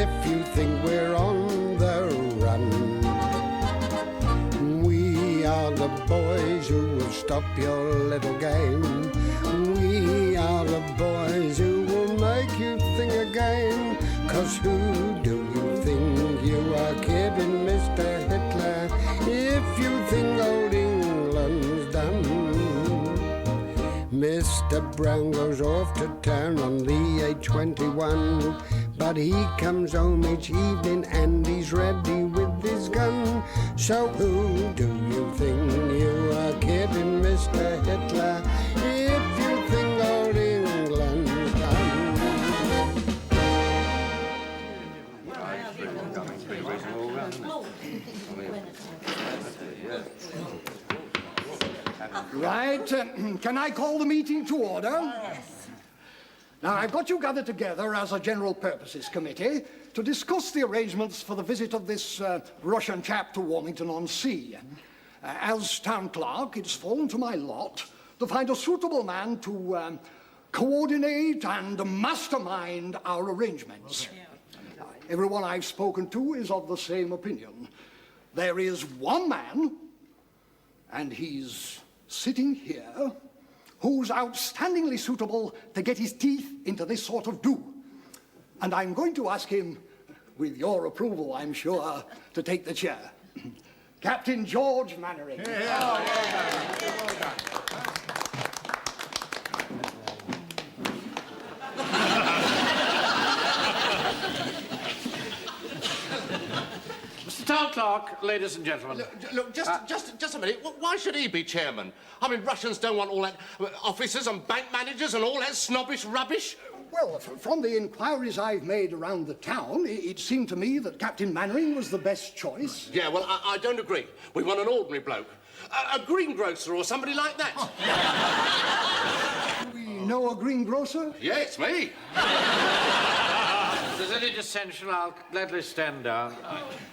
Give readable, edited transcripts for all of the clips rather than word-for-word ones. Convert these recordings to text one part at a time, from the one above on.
if you think we're on the run. We are the boys who will stop your little game. We are the boys who will make you think again. 'Cause who do you think you are kidding, Mr. Hitler, if you think old England's done? Mr. Brown goes off to town on the A21, but he comes home each evening and he's ready with his gun. So who do you think you are kidding, Mr. Hitler, if you think old England's done? Right, can I call the meeting to order? Yes. Now, I've got you gathered together as a general purposes committee to discuss the arrangements for the visit of this Russian chap to Warmington-on-Sea. As town clerk, it's fallen to my lot to find a suitable man to coordinate and mastermind our arrangements. Everyone I've spoken to is of the same opinion. There is one man, and he's sitting here, who's outstandingly suitable to get his teeth into this sort of do. And I'm going to ask him, with your approval, I'm sure, to take the chair. Captain George Mannering. Town clerk, ladies and gentlemen. Look, just a minute. Why should he be chairman? I mean, Russians don't want all that officers and bank managers and all that snobbish rubbish. Well, from the inquiries I've made around the town, it seemed to me that Captain Mannering was the best choice. Yeah, well, I don't agree. We want an ordinary bloke. A greengrocer or somebody like that. We know a greengrocer? Yeah, it's me. If there's any dissension, I'll gladly stand down.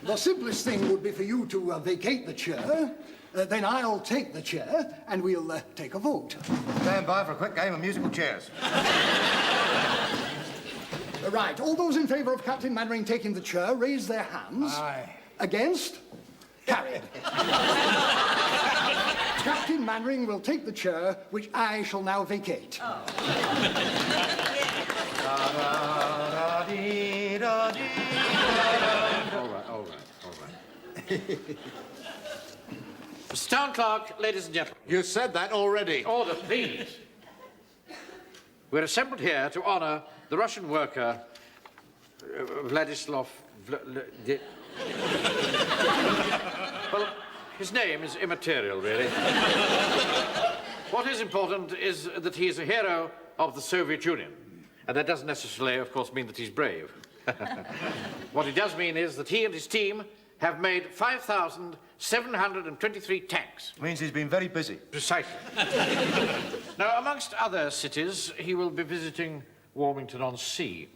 The simplest thing would be for you to vacate the chair, then I'll take the chair, and we'll take a vote. Stand by for a quick game of musical chairs. Right, all those in favour of Captain Mannering taking the chair, raise their hands. Aye. Against? Carried. Captain Mannering will take the chair, which I shall now vacate. All right. Mr. Town Clerk, ladies and gentlemen. You said that already. Order, please. We're assembled here to honour the Russian worker, Vladislav... Well, his name is immaterial, really. What is important is that he is a hero of the Soviet Union. And that doesn't necessarily, of course, mean that he's brave. What it does mean is that he and his team have made 5,723 tanks. Means he's been very busy. Precisely. Now, amongst other cities, he will be visiting Warmington-on-Sea.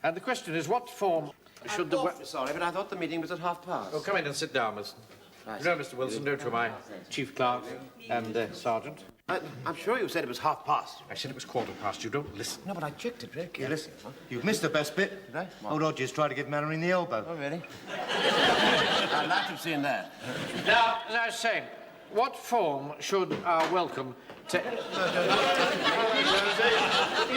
And the question is, what form should the... Sorry, but I thought the meeting was at 5:30. Oh, come in and sit down, Miss... You know, Mr. Wilson, don't you, my chief clerk and sergeant? I'm sure you said it was 5:30. I said it was 15:15. You don't listen. No, but I checked it, Rick. You listen. You've missed the best bit. Did I? Old Odgers tried to give Mannering the elbow. Oh, really? I'd like to have seen that. Now, as I was saying, what form should our welcome take? Good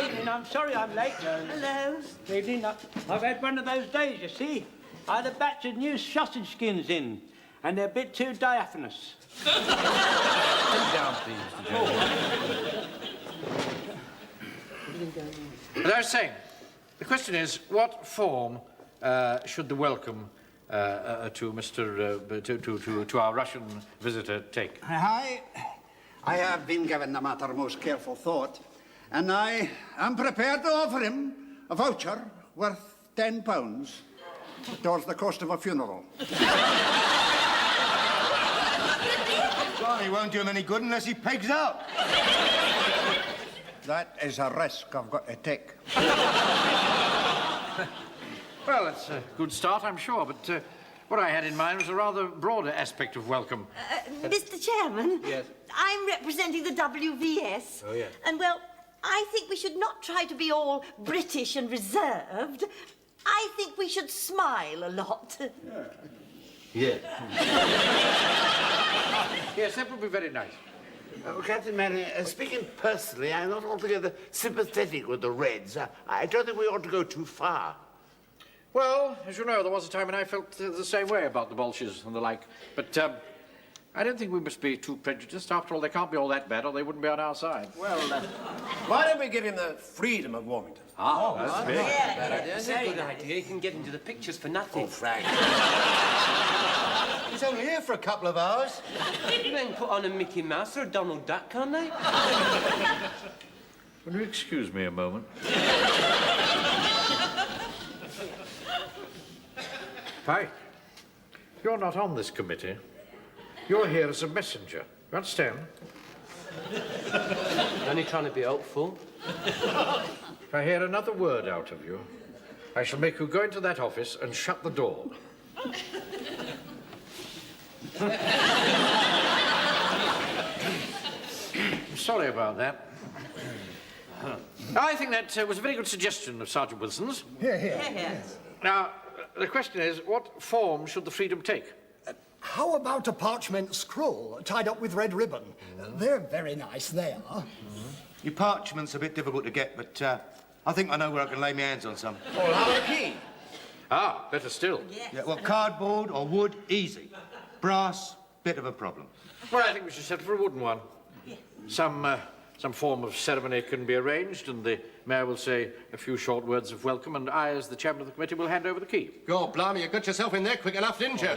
evening. I'm sorry I'm late. Hello. Good evening. I've had one of those days, you see. I had a batch of new sausage skins in, and they're a bit too diaphanous. Sit down, please, Mr. Jones. As I was saying, the question is, what form should the welcome to our Russian visitor take? I have been given the matter most careful thought, and I am prepared to offer him a voucher worth £10 towards the cost of a funeral. Well, he won't do him any good unless he pegs out. That is a risk I've got to take. Well, it's a good start, I'm sure, but what I had in mind was a rather broader aspect of welcome. Mr. Chairman? Yes? I'm representing the WVS. Oh, yes. And, well, I think we should not try to be all British and reserved. I think we should smile a lot. Yeah. Yes, that would be very nice. Captain Manning, speaking personally, I'm not altogether sympathetic with the Reds. I don't think we ought to go too far. Well, as you know, there was a time when I felt the same way about the Bolshes and the like. But I don't think we must be too prejudiced. After all, they can't be all that bad or they wouldn't be on our side. Well, why don't we give him the freedom of Warmington? That's big. That's a good idea. You can get into the pictures for nothing. Oh, Frank. He's only here for a couple of hours. You can put on a Mickey Mouse or a Donald Duck, can't they? Will you excuse me a moment? Pike, you're not on this committee. You're here as a messenger. You understand? Only trying to be helpful. If I hear another word out of you, I shall make you go into that office and shut the door. I'm sorry about that. I think that was a very good suggestion of Sergeant Wilson's. Yes. Now, the question is, what form should the freedom take? How about a parchment scroll tied up with red ribbon? They're very nice, they are. Your parchment's a bit difficult to get, but I think I know where I can lay my hands on some. Well, how about a key? Ah, better still. Yeah, well, cardboard or wood, easy. Brass, bit of a problem. Well, I think we should settle for a wooden one. Some form of ceremony can be arranged, and the mayor will say a few short words of welcome, and I, as the chairman of the committee, will hand over the key. God, blimey, you got yourself in there quick enough, didn't you?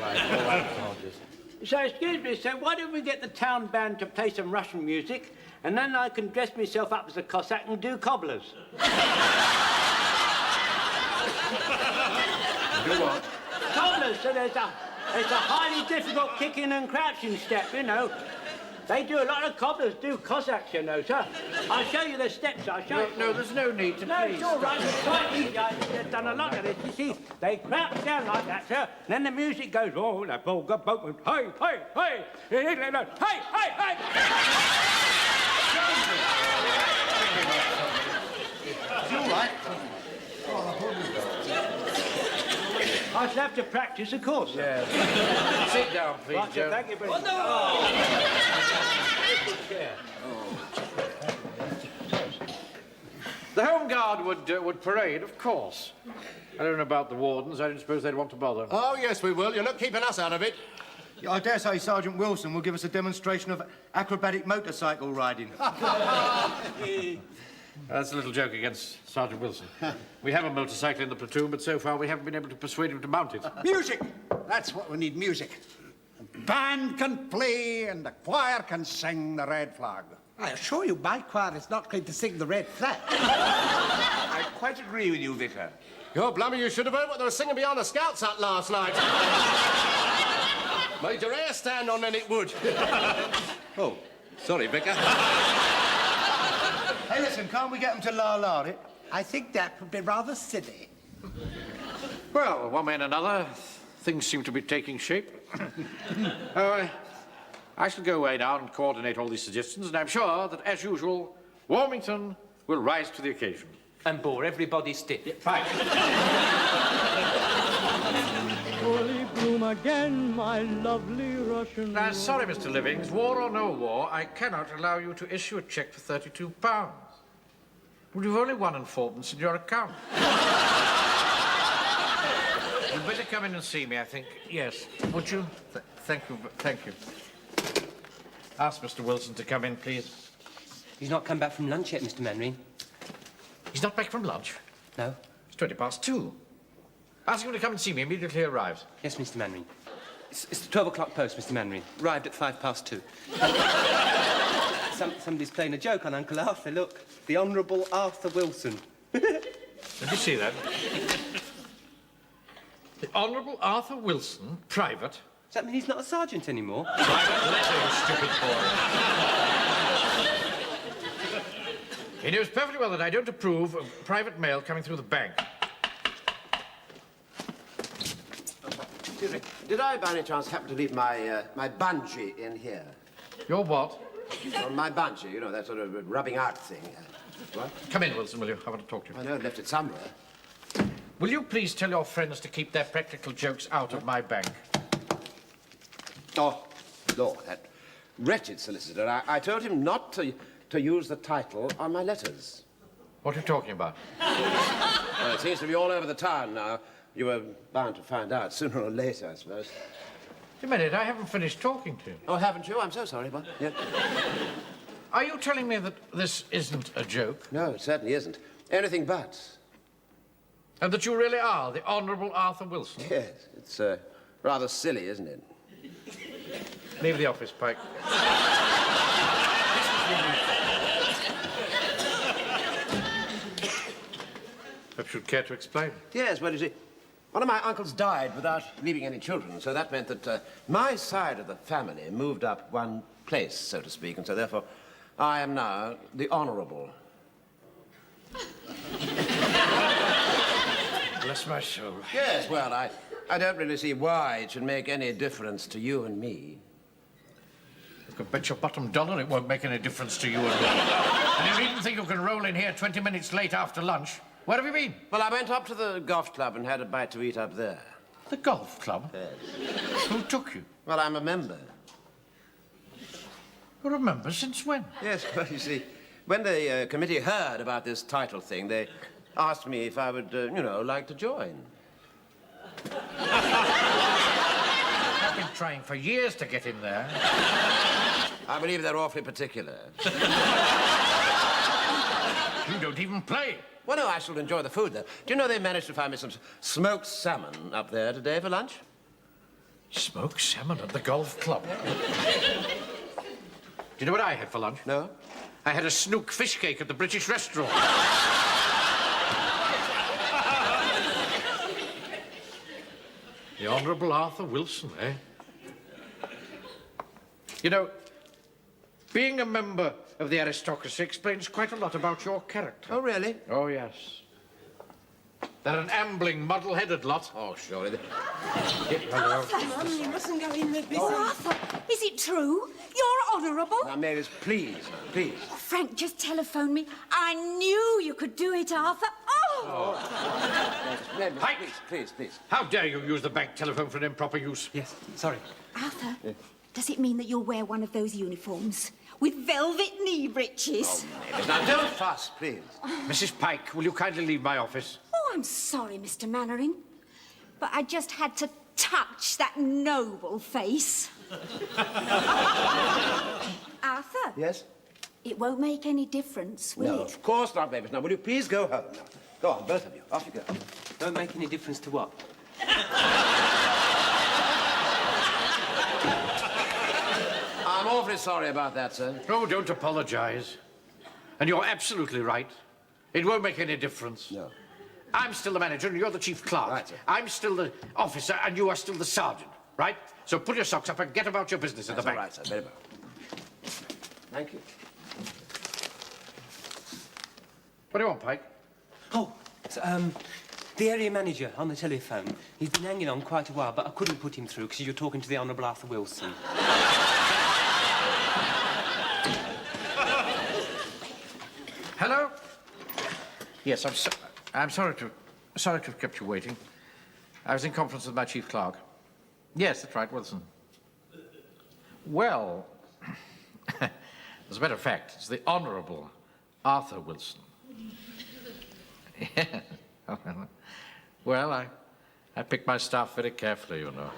So, excuse me, sir, why don't we get the town band to play some Russian music, and then I can dress myself up as a Cossack and do cobblers. Do what? Cobblers, so there's a highly difficult kicking and crouching step, you know. They do a lot of cobblers do Cossacks, you know, sir. I'll show you the steps, I'll show you. No, there's no need to No, please. it's all right. It's quite easy. I've done a lot of this. You see, they crouch down like that, sir. Then the music goes, oh, the Volga boat, hey, hey, hey, hey, hey, hey. It's all right. I shall have to practice, of course, sir. Sit down, please, Right, sir, Joe. thank you very much. The Home Guard would parade, of course. I don't know about the wardens. I don't suppose they'd want to bother. Oh, yes, we will. You're not keeping us out of it. Yeah, I dare say Sergeant Wilson will give us a demonstration of acrobatic motorcycle riding. That's a little joke against Sergeant Wilson. We have a motorcycle in the platoon, but so far we haven't been able to persuade him to mount it. Music! That's what we need, music. The band can play and the choir can sing the red flag. I assure you, my choir is not going to sing the red flag. I quite agree with you, Vicar. God, blimey, you should have heard what they were singing behind the Scouts hut last night. Made your hair stand on, then it would. Oh, sorry, Vicar. Hey, listen, can't we get them to la-la it? I think that would be rather silly. Well, one way and another, things seem to be taking shape. I shall go away now and coordinate all these suggestions, and I'm sure that, as usual, Warmington will rise to the occasion. And bore everybody stiff. Fine. Surely bloom again, my lovely Russian. Now, sorry, Mr. Livings, war or no war, I cannot allow you to issue a cheque for £32. Well, you've only 1 and 4pence in your account. You'd better come in and see me, I think. Yes. Would you? Thank you. Thank you. Ask Mr. Wilson to come in, please. He's not come back from lunch yet, Mr. Manring. He's not back from lunch? No. It's 2:20. Ask him to come and see me immediately he arrives. Yes, Mr. Manring. It's the 12 o'clock post, Mr. Manring. Arrived at 2:05. Somebody's playing a joke on Uncle Arthur. Look, the Honourable Arthur Wilson. Did you see that? The Honourable Arthur Wilson, private. Does that mean he's not a sergeant anymore? Private letter, you stupid boy. He knows perfectly well that I don't approve of private mail coming through the bank. Excuse me, did I by any chance happen to leave my bungee in here? Your what? Well, my bungee, you know, that sort of rubbing out thing. What? Come in, Wilson, will you? I want to talk to you. I know I left it somewhere. Will you please tell your friends to keep their practical jokes out of my bank? Oh, Lord, that wretched solicitor. I told him not to use the title on my letters. What are you talking about? Well, it seems to be all over the town now. You were bound to find out sooner or later, I suppose. Wait a minute, I haven't finished talking to you. Oh, haven't you? I'm so sorry, but... Yeah. Are you telling me that this isn't a joke? No, it certainly isn't. Anything but. And that you really are the Honourable Arthur Wilson? Yes, it's rather silly, isn't it? Leave the office, Pike. Perhaps you'd care to explain. Yes, well, you see, one of my uncles died without leaving any children, so that meant that my side of the family moved up one place, so to speak, and so therefore I am now the Honourable. Bless my soul. Yes, well, I don't really see why it should make any difference to you and me. You can bet your bottom dollar it won't make any difference to you and me. And you needn't think you can roll in here 20 minutes late after lunch. Where have you been? Well, I went up to the golf club and had a bite to eat up there. The golf club? Yes. Who took you? Well, I'm a member. You're a member since when? Yes, well, you see, when the committee heard about this title thing, they asked me if I would, you know, like to join. I've been trying for years to get in there. I believe they're awfully particular. You don't even play. Well, no, I shall enjoy the food, though. Do you know they managed to find me some smoked salmon up there today for lunch? Smoked salmon at the golf club? Do you know what I had for lunch? No. I had a snook fish cake at the British restaurant. The Honourable Arthur Wilson, eh? You know, being a member of the aristocracy explains quite a lot about your character. Oh, really? Oh, yes. They're an ambling, muddle-headed lot. Oh, surely. Arthur! You mustn't go in with this. Oh, Arthur, is it true? You're honourable? Now, Mavis, please, please. Oh, Frank just telephoned me. I knew you could do it, Arthur. Oh! Mavis, Pike! Please. How dare you use the bank telephone for an improper use? Yes, sorry. Arthur, does it mean that you'll wear one of those uniforms with velvet knee breeches? Oh, Mavis, now don't fuss, please. Mrs. Pike, will you kindly leave my office? Oh, I'm sorry, Mr. Mannering, but I just had to touch that noble face. Arthur? Yes? It won't make any difference, will No, it? of course not, Mavis. Now, will you please go home now? Go on, both of you. Off you go. Don't make any difference to what? I'm awfully sorry about that, sir. Oh, don't apologise. And you're absolutely right. It won't make any difference. No. I'm still the manager and you're the chief clerk. Right, sir. I'm still the officer and you are still the sergeant, right? So put your socks up and get about your business in the bank. All right, sir. Very well. Thank you. What do you want, Pike? Oh, it's, the area manager on the telephone. He's been hanging on quite a while, but I couldn't put him through because you're talking to the Honourable Arthur Wilson. Hello? Yes, I'm sorry to have kept you waiting. I was in conference with my chief clerk. Yes, that's right, Wilson. Well, as a matter of fact, it's the Honourable Arthur Wilson. Yeah. Well, I pick my staff very carefully, you know.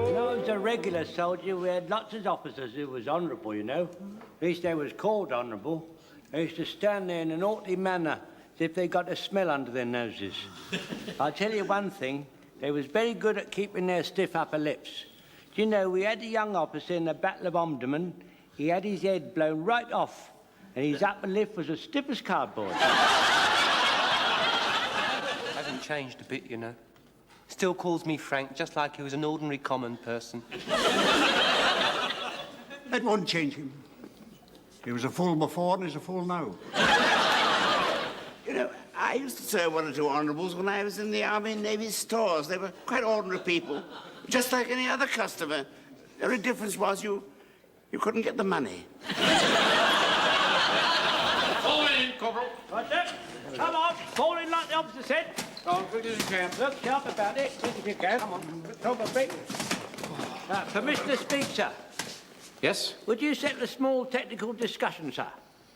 When I was a regular soldier, we had lots of officers who was honourable, you know. At least they was called honourable. They used to stand there in an haughty manner, as if they got a smell under their noses. I'll tell you one thing, they was very good at keeping their stiff upper lips. Do you know, we had a young officer in the Battle of Omdurman. He had his head blown right off, and his upper lip was as stiff as cardboard. Hasn't changed a bit, you know. Still calls me Frank, just like he was an ordinary common person. That won't change him. He was a fool before and he's a fool now. You know, I used to serve one or two honourables when I was in the Army and Navy stores. They were quite ordinary people, just like any other customer. The only difference was you couldn't get the money. Right there. Come on, fall in like the officer said. Go on, quickly as you can. Look sharp about it, quick as you can. Come on, probably. Permission to speak, sir. Yes? Would you settle a small technical discussion, sir?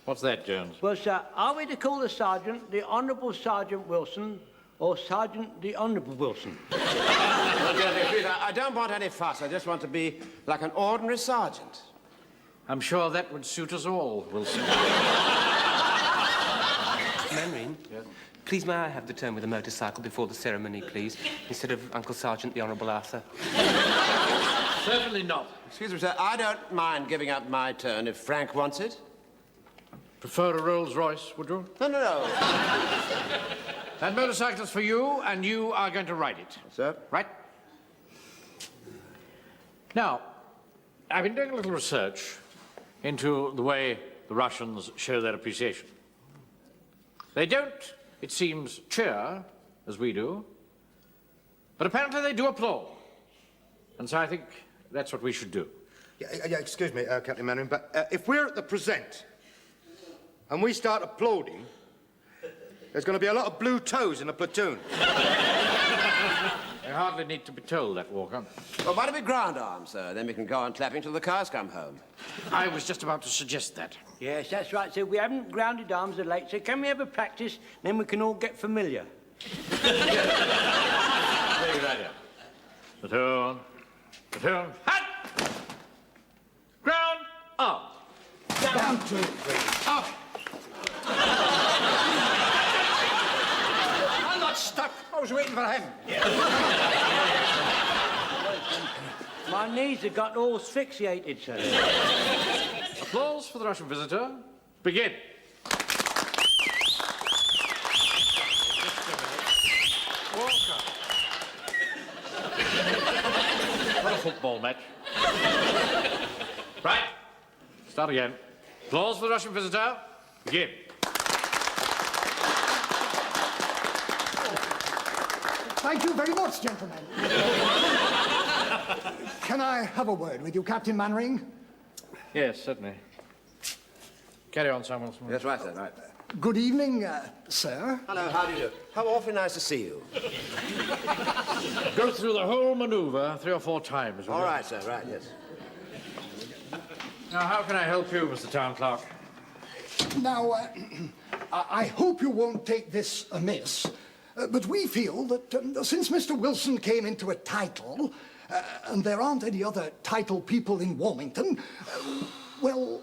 What's that, Jones? Well, sir, are we to call the Sergeant the Honourable Sergeant Wilson or Sergeant the Honourable Wilson? Well, dear, please, I don't want any fuss. I just want to be like an ordinary sergeant. I'm sure that would suit us all, Wilson. Mainwaring? Yes? Please, may I have the turn with the motorcycle before the ceremony, please, instead of Uncle Sergeant the Honourable Arthur? Certainly not. Excuse me, sir. I don't mind giving up my turn if Frank wants it. Prefer a Rolls Royce, would you? No, no, no. That motorcycle's for you, and you are going to ride it. Sir? Right? Now, I've been doing a little research into the way the Russians show their appreciation. They don't, it seems, cheer, as we do, but apparently they do applaud. And so I think that's what we should do. Yeah, excuse me, Captain Mannering, but if we're at the present and we start applauding, there's going to be a lot of blue toes in the platoon. I hardly need to be told that, Walker. Well, why don't we ground arms, sir? Then we can go on clapping till the cars come home. I was just about to suggest that. Yes, that's right, sir. We haven't grounded arms of late, so can we have a practice? Then we can all get familiar. Very good idea. Platoon. Platoon. Hat! Ground arms. Down, 2, 3. Up. I'm not stuck. I was waiting for him. My knees have got all asphyxiated, sir. Applause for the Russian visitor. Begin. Walker. Not a football match. Right. Start again. Applause for the Russian visitor. Begin. Thank you very much, gentlemen. Can I have a word with you, Captain Mannering? Yes, certainly. Carry on, Sam Wilson. That's right, sir, right. Good evening, sir. Hello, how do you do? How awfully nice to see you. Go through the whole manoeuvre 3 or 4 times. All right, sir, right, yes. Now, how can I help you, Mr. Town Clerk? Now, I hope you won't take this amiss, but we feel that since Mr. Wilson came into a title, and there aren't any other title people in Warmington, well,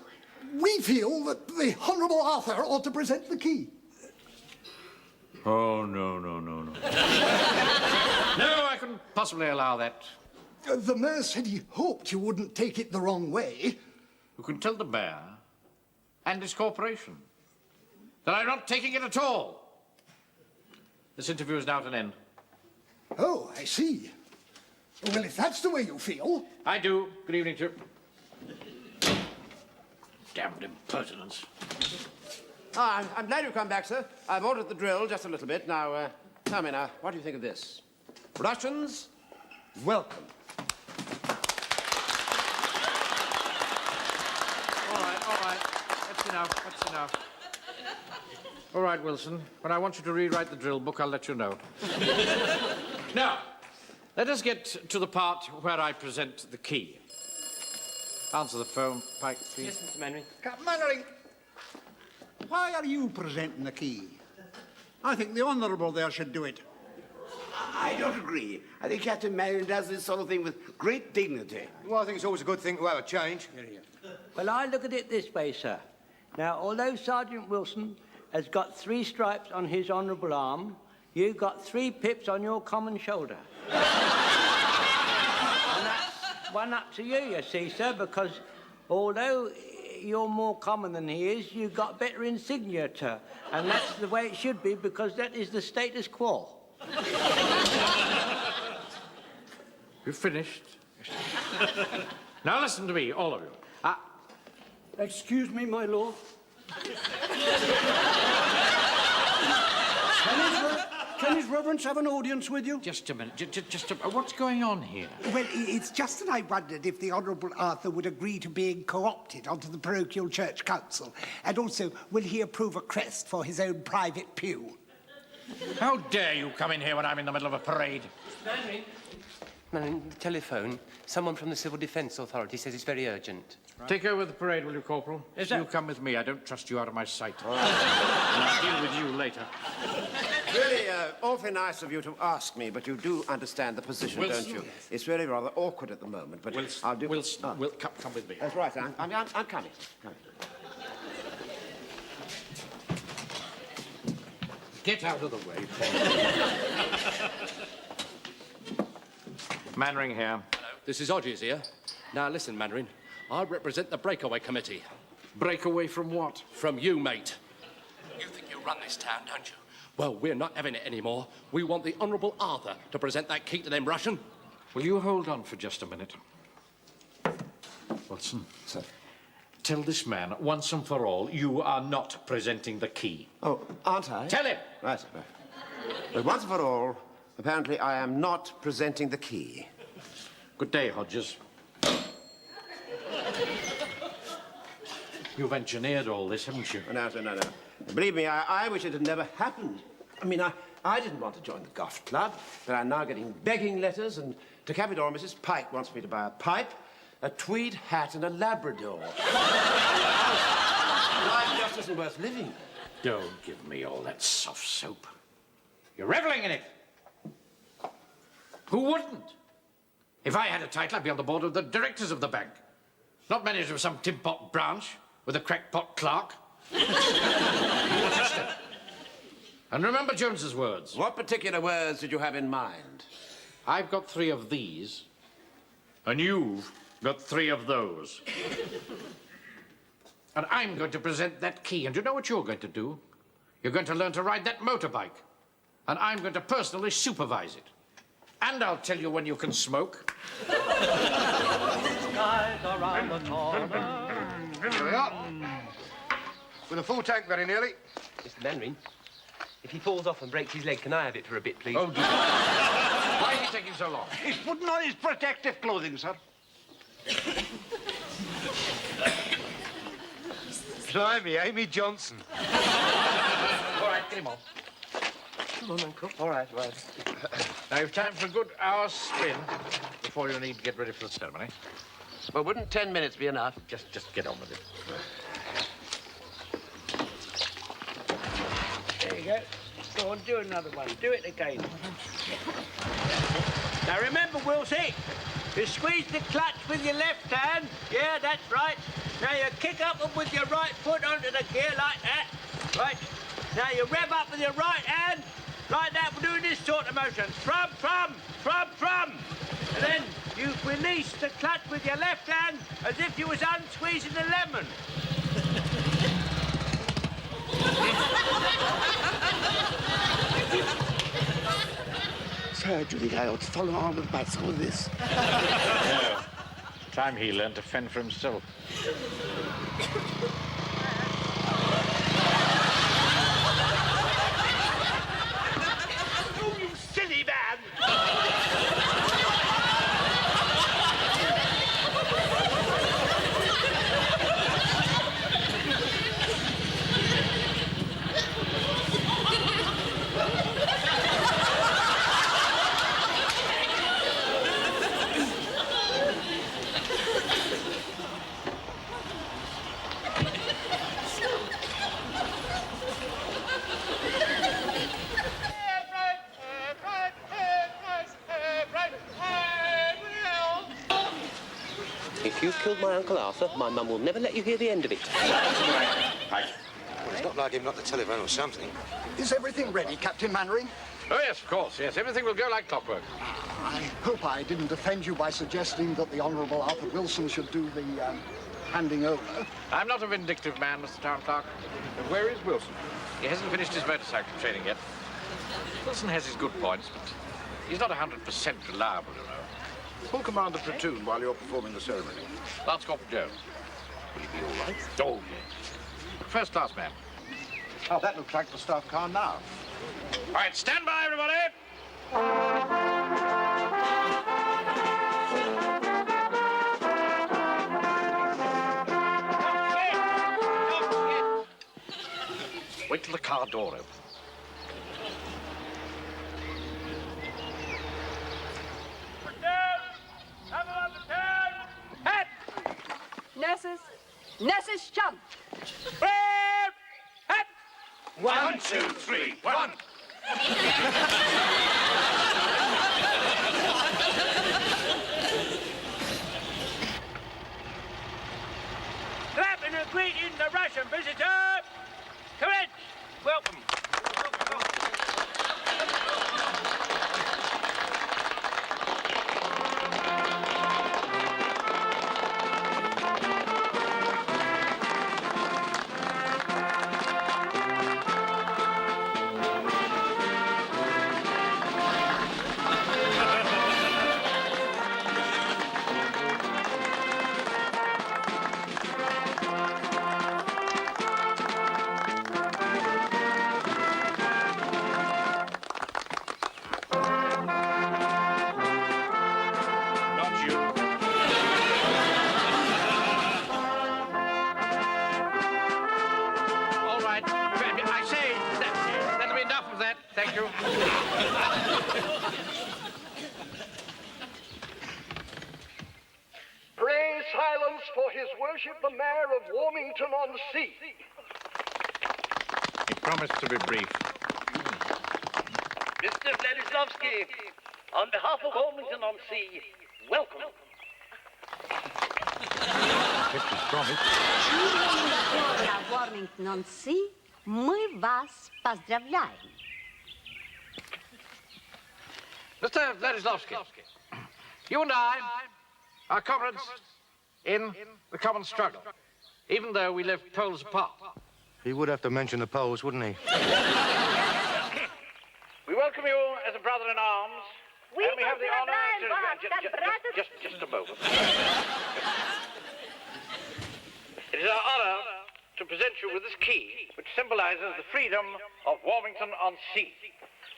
we feel that the Honourable Arthur ought to present the key. Oh, no. No, I couldn't possibly allow that. The mayor said he hoped you wouldn't take it the wrong way. You can tell the mayor and his corporation that I'm not taking it at all. This interview is now at an end. Oh, I see. Well, if that's the way you feel... I do. Good evening to you. Damned impertinence. I'm glad you've come back, sir. I've altered the drill just a little bit. Now, tell me now, what do you think of this? Russians, welcome. All right. That's enough. All right, Wilson. When I want you to rewrite the drill book, I'll let you know. Now, let us get to the part where I present the key. Answer the phone, Pike, please. Yes, Mr. Mannering. Captain Mannering, why are you presenting the key? I think the Honourable there should do it. I don't agree. I think Captain Mannering does this sort of thing with great dignity. Well, I think it's always a good thing to have a change. Well, I look at it this way, sir. Now, although Sergeant Wilson has got 3 stripes on his honourable arm, you've got 3 pips on your common shoulder. And that's one up to you, you see, sir, because although you're more common than he is, you've got better insignia, sir. And that's the way it should be, because that is the status quo. You finished? Now listen to me, all of you. Excuse me, my lord. Can His Reverence have an audience with you? Just a minute. What's going on here? Well, it's just that I wondered if the Honourable Arthur would agree to being co-opted onto the parochial church council. And also, will he approve a crest for his own private pew? How dare you come in here when I'm in the middle of a parade? Manning, the telephone. Someone from the Civil Defence Authority says it's very urgent. Right. Take over the parade, will you, Corporal? Yes, You sir. come with me. I don't trust you out of my sight. And I'll deal with you later. Really, awfully nice of you to ask me, but you do understand the position, Wilson. don't you? It's really rather awkward at the moment, but I'll do... Wilson, come with me. That's right, I'm coming. Get out of the way. Mannering here. Hello, this is Odgies here. Now listen, Mannering, I represent the Breakaway Committee. Breakaway from what? From you, mate. You think you run this town, don't you? Well, we're not having it anymore. We want the Honourable Arthur to present that key to them Russian. Will you hold on for just a minute? Wilson. Sir. Tell this man, once and for all, you are not presenting the key. Oh, aren't I? Tell him! Right. But once and for all, apparently I am not presenting the key. Good day, Hodges. You've engineered all this, haven't you? No. Believe me, I wish it had never happened. I mean, I didn't want to join the Golf Club, but I'm now getting begging letters, and to cap it all, Mrs. Pike wants me to buy a pipe, a tweed hat, and a Labrador. Life just isn't worth living. Don't give me all that soft soap. You're reveling in it. Who wouldn't? If I had a title, I'd be on the board of the directors of the bank. Not manager of some tin pot branch with a crackpot clerk. And remember Jones's words. What particular words did you have in mind? I've got 3 of these, and you've got 3 of those. And I'm going to present that key, and you know what you're going to do? You're going to learn to ride that motorbike, and I'm going to personally supervise it. And I'll tell you when you can smoke. Skies around the corner. Here we are. With a full tank very nearly. Mr. Mannering, if he falls off and breaks his leg, can I have it for a bit, please? Oh, dear. Why are you taking so long? He's putting on his protective clothing, sir. Blimey, Amy Johnson. All right, get him on. Come on, Uncle. All right. Now, you've time for a good hour's spin before you need to get ready for the ceremony. Well, wouldn't 10 minutes be enough? Just get on with it. There you go. Go on, do another one. Do it again. Now remember, Wilsey, you squeeze the clutch with your left hand. Yeah, that's right. Now you kick up with your right foot onto the gear like that. Right. Now you rev up with your right hand. Like that, we're doing this sort of motion. From. And then you release the clutch with your left hand as if you was unsqueezing a lemon. Sir, do you think I ought to follow on with the bicycle with this? No. Time he learned to fend for himself. Oh, you silly man! If you've killed my Uncle Arthur, my mum will never let you hear the end of it. Well, it's not like him not the telephone or something. Is everything ready, Captain Mannering? Oh, yes, of course, yes. Everything will go like clockwork. I hope I didn't offend you by suggesting that the Honourable Arthur Wilson should do the handing over. I'm not a vindictive man, Mr. Town Clerk. And where is Wilson? He hasn't finished his motorcycle training yet. Wilson has his good points, but he's not 100% reliable, you know. Who'll command the platoon while you're performing the ceremony? Lance Corporal Jones. Will he be all right? Oh, yes. First-class man. Oh, that looks like the staff car now. All right, stand by, everybody. Wait till the car door opens. Head! Nurses, jump! Head! 1, 2, 3, 1. Clap and greet in the Russian visitor. Commence. Welcome. All right. I say, that'll be enough of that. Thank you. Pray silence for His Worship the Mayor of Warmington-on-Sea. He promised to be brief. Mr. Vladislavsky, on behalf of Warmington-on-Sea, welcome. Kept his promise. Территория Warmington-on-Sea, мы вас поздравляем. Mr. Vladislavsky, you and I are comrades in the common struggle, even though we live poles apart. He would have to mention the Poles, wouldn't he? We welcome you as a brother in arms. We and we have the honor pozdravляем to... Just a moment. It is our honor to present you with this key, which symbolizes the freedom of Warmington-on-Sea.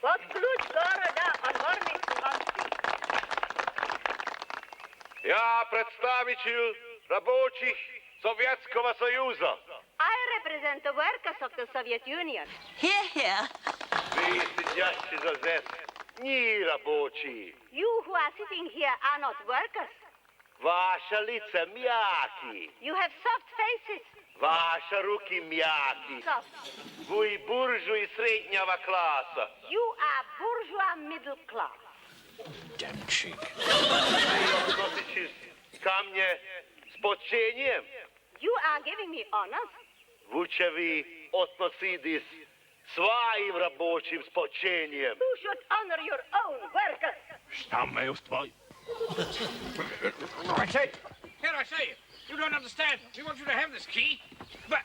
Вот ключ города от Warmington-on-Sea. Я представитель рабочих Советского Союза. I represent the workers of the Soviet Union. Here, here. Вы сидящие за здесь не рабочие. You who are sitting here are not workers. Ваши лица мягкие. You have soft faces. Ваши руки мягкие. Soft. Вы буржуи среднего класса. You are bourgeois middle class. Damn cheek. Вы относитесь ко мне с почтением. You are giving me honors. Лучше вы относитесь своим рабочим с почтением. You should honor your own workers. Штаммы устрой. I say, here I say, you don't understand. We want you to have this key, but...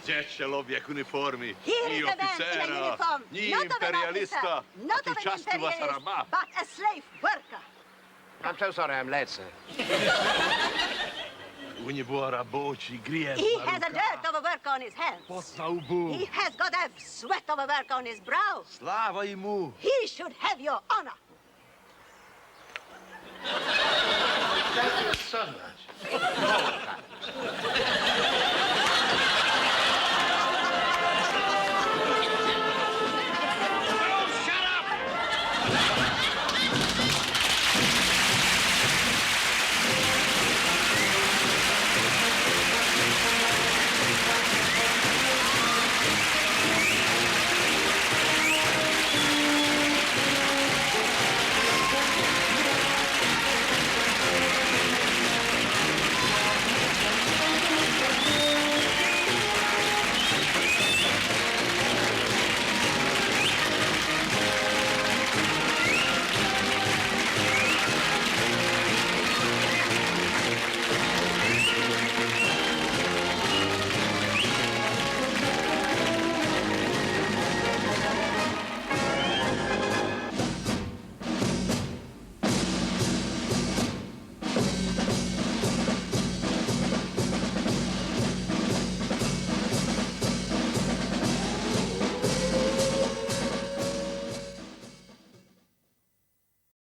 Здесь человек в униформе, Here не is a man in a офицера, uniform, не not of an империалиста, officer, not а of an частного imperialist, раба. but a slave worker. I'm so sorry I'm late, sir. У него рабочий грязь He на has a руках, dirt of a work on his hands. пот на лбу. He has got a sweat of a work on his brow. Слава ему! He should have your honor. Thank you so much.